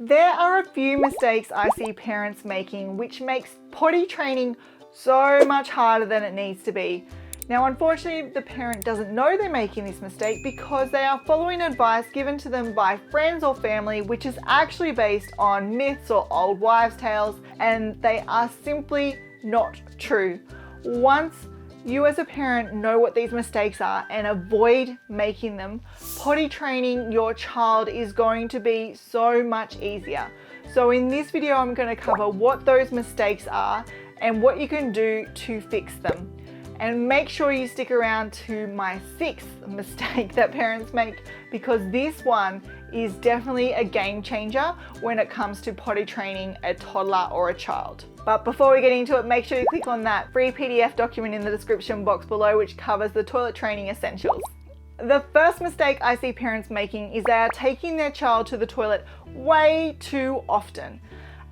There are a few mistakes I see parents making which makes potty training so much harder than it needs to be. Now, unfortunately, the parent doesn't know they're making this mistake because they are following advice given to them by friends or family, which is actually based on myths or old wives' tales, and they are simply not true. Once you as a parent know what these mistakes are and avoid making them, potty training your child is going to be so much easier. So in this video, I'm going to cover what those mistakes are and what you can do to fix them. And make sure you stick around to my 6th mistake that parents make, because this one is definitely a game changer when it comes to potty training a toddler or a child. But before we get into it, make sure you click on that free PDF document in the description box below, which covers the toilet training essentials. The first mistake I see parents making is they are taking their child to the toilet way too often.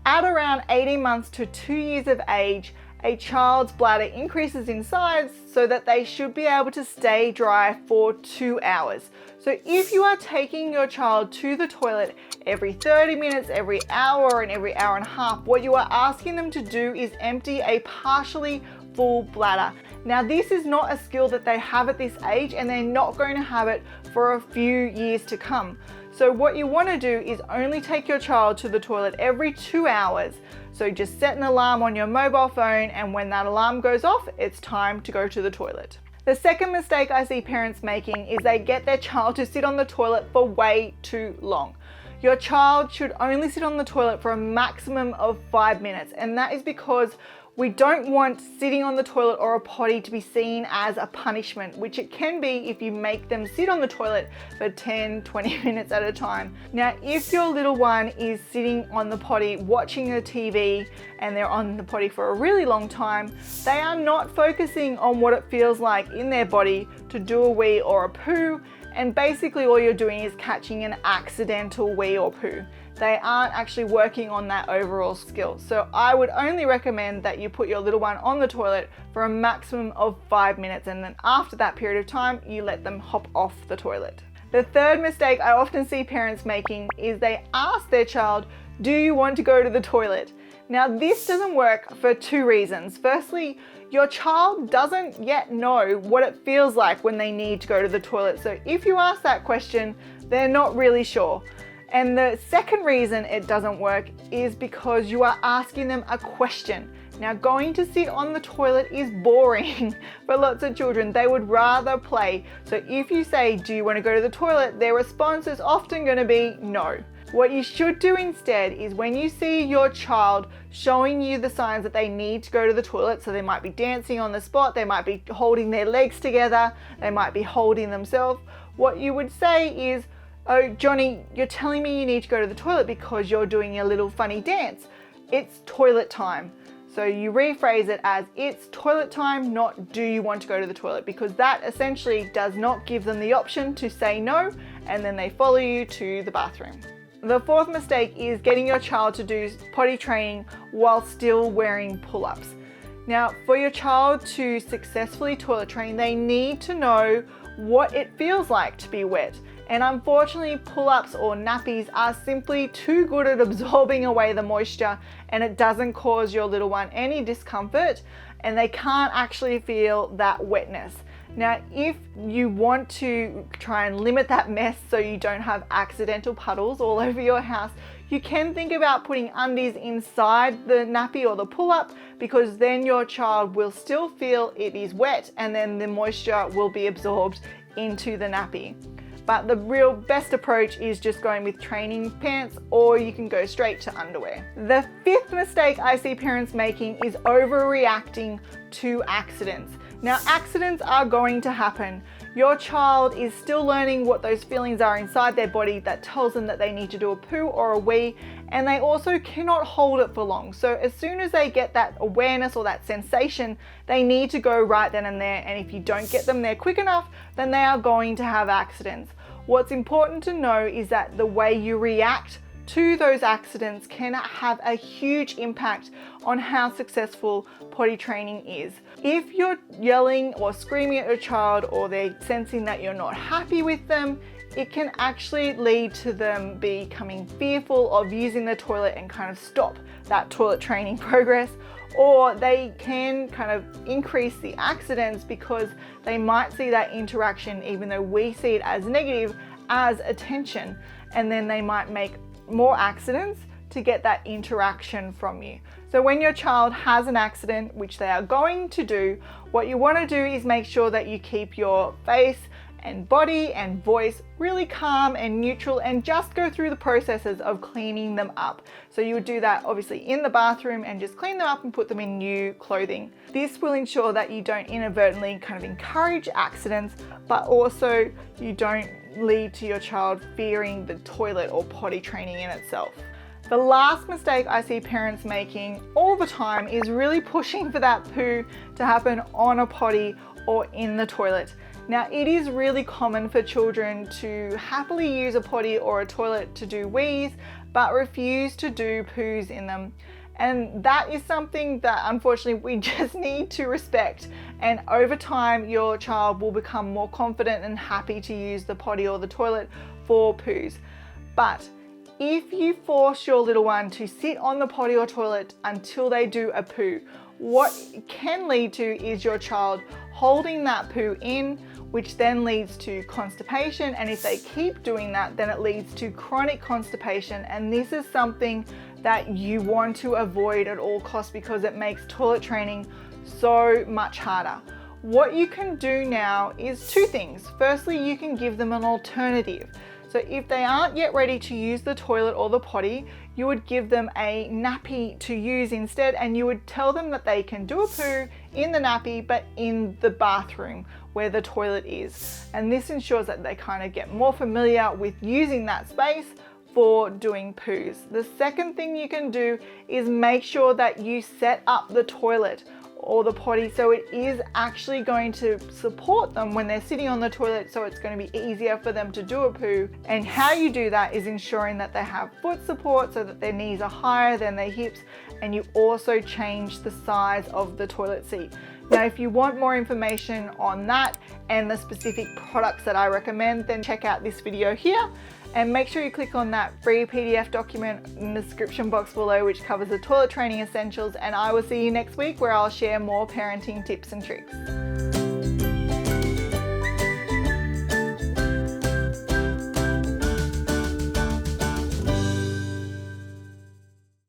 At around 18 months to 2 years of age, a child's bladder increases in size so that they should be able to stay dry for 2 hours. So if you are taking your child to the toilet every 30 minutes, every hour, and every hour and a half, what you are asking them to do is empty a partially full bladder. Now, this is not a skill that they have at this age, and they're not going to have it for a few years to come. So what you want to do is only take your child to the toilet every 2 hours. So just set an alarm on your mobile phone, and when that alarm goes off, it's time to go to the toilet. The second mistake I see parents making is they get their child to sit on the toilet for way too long. Your child should only sit on the toilet for a maximum of 5 minutes, and that is because we don't want sitting on the toilet or a potty to be seen as a punishment, which it can be if you make them sit on the toilet for 10-20 minutes at a time. Now, if your little one is sitting on the potty watching the TV and they're on the potty for a really long time, they are not focusing on what it feels like in their body to do a wee or a poo, and basically all you're doing is catching an accidental wee or poo. They aren't actually working on that overall skill. So I would only recommend that you put your little one on the toilet for a maximum of 5 minutes, and then after that period of time, you let them hop off the toilet. The third mistake I often see parents making is they ask their child, "Do you want to go to the toilet?" Now, this doesn't work for 2 reasons. Firstly, your child doesn't yet know what it feels like when they need to go to the toilet. So if you ask that question, they're not really sure. And the second reason it doesn't work is because you are asking them a question. Now, going to sit on the toilet is boring for lots of children. They would rather play. So if you say, "Do you want to go to the toilet?" their response is often going to be no. What you should do instead is, when you see your child showing you the signs that they need to go to the toilet, so they might be dancing on the spot, they might be holding their legs together, they might be holding themselves, what you would say is, "Oh, Johnny, you're telling me you need to go to the toilet because you're doing a little funny dance. It's toilet time." So you rephrase it as, "It's toilet time," not "Do you want to go to the toilet?" because that essentially does not give them the option to say no, and then they follow you to the bathroom. The fourth mistake is getting your child to do potty training while still wearing pull-ups. Now, for your child to successfully toilet train, they need to know what it feels like to be wet. And unfortunately, pull-ups or nappies are simply too good at absorbing away the moisture, and it doesn't cause your little one any discomfort, and they can't actually feel that wetness. Now, if you want to try and limit that mess so you don't have accidental puddles all over your house, you can think about putting undies inside the nappy or the pull-up, because then your child will still feel it is wet, and then the moisture will be absorbed into the nappy. But the real best approach is just going with training pants, or you can go straight to underwear. The fifth mistake I see parents making is overreacting to accidents. Now, accidents are going to happen. Your child is still learning what those feelings are inside their body that tells them that they need to do a poo or a wee, and they also cannot hold it for long. So as soon as they get that awareness or that sensation, they need to go right then and there, and if you don't get them there quick enough, then they are going to have accidents. What's important to know is that the way you react to those accidents can have a huge impact on how successful potty training is. If you're yelling or screaming at your child, or they're sensing that you're not happy with them, it can actually lead to them becoming fearful of using the toilet and kind of stop that toilet training progress. Or they can kind of increase the accidents because they might see that interaction, even though we see it as negative, as attention, and then they might make more accidents to get that interaction from you. So when your child has an accident, which they are going to do, what you want to do is make sure that you keep your face and body and voice really calm and neutral, and just go through the processes of cleaning them up. So you would do that obviously in the bathroom and just clean them up and put them in new clothing. This will ensure that you don't inadvertently kind of encourage accidents, but also you don't lead to your child fearing the toilet or potty training in itself. The last mistake I see parents making all the time is really pushing for that poo to happen on a potty or in the toilet. Now, it is really common for children to happily use a potty or a toilet to do wees, but refuse to do poos in them. And that is something that unfortunately we just need to respect. And over time, your child will become more confident and happy to use the potty or the toilet for poos. But if you force your little one to sit on the potty or toilet until they do a poo, what it can lead to is your child holding that poo in, which then leads to constipation. And if they keep doing that, then it leads to chronic constipation. And this is something that you want to avoid at all costs because it makes toilet training so much harder. What you can do now is two things. Firstly, you can give them an alternative. So if they aren't yet ready to use the toilet or the potty, you would give them a nappy to use instead, and you would tell them that they can do a poo in the nappy, but in the bathroom where the toilet is. And this ensures that they kind of get more familiar with using that space for doing poos. The second thing you can do is make sure that you set up the toilet or the potty so it is actually going to support them when they're sitting on the toilet, so it's going to be easier for them to do a poo. And how you do that is ensuring that they have foot support so that their knees are higher than their hips, and you also change the size of the toilet seat. Now, if you want more information on that and the specific products that I recommend, then check out this video here. And make sure you click on that free PDF document in the description box below, which covers the toilet training essentials. And I will see you next week, where I'll share more parenting tips and tricks.